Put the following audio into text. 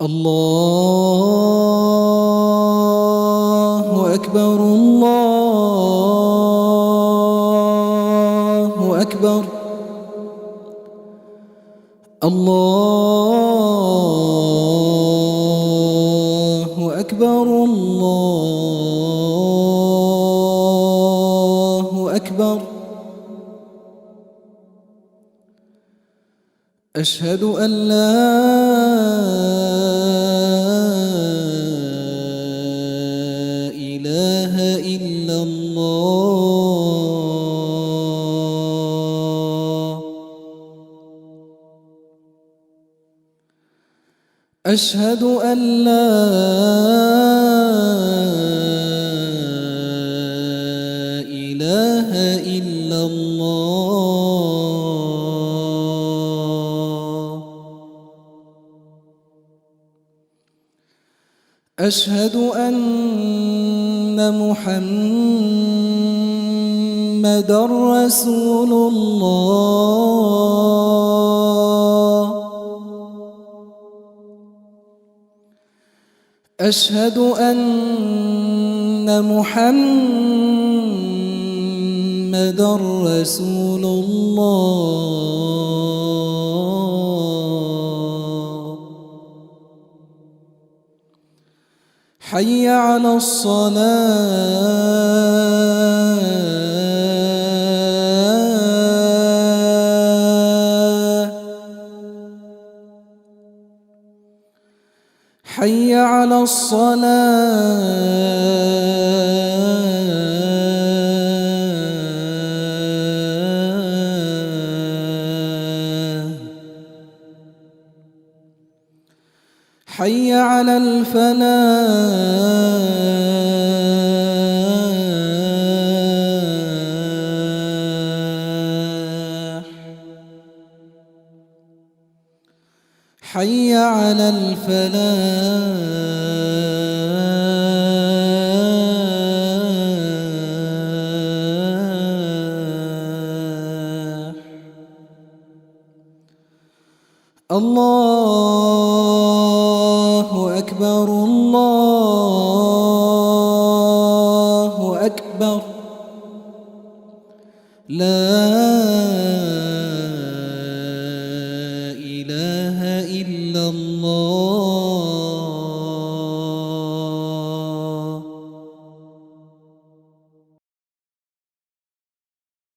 الله أكبر الله أكبر الله أكبر الله أكبر. أشهد أن لا إله إلا الله. أشهد أن لا إله إلا الله. أشهد أن محمدًا رسول الله. أشهد أن محمدًا رسول الله. حي على الصلاة. حي على الصلاة. حي على الفلاح. حي على الفلاح. الله أكبر الله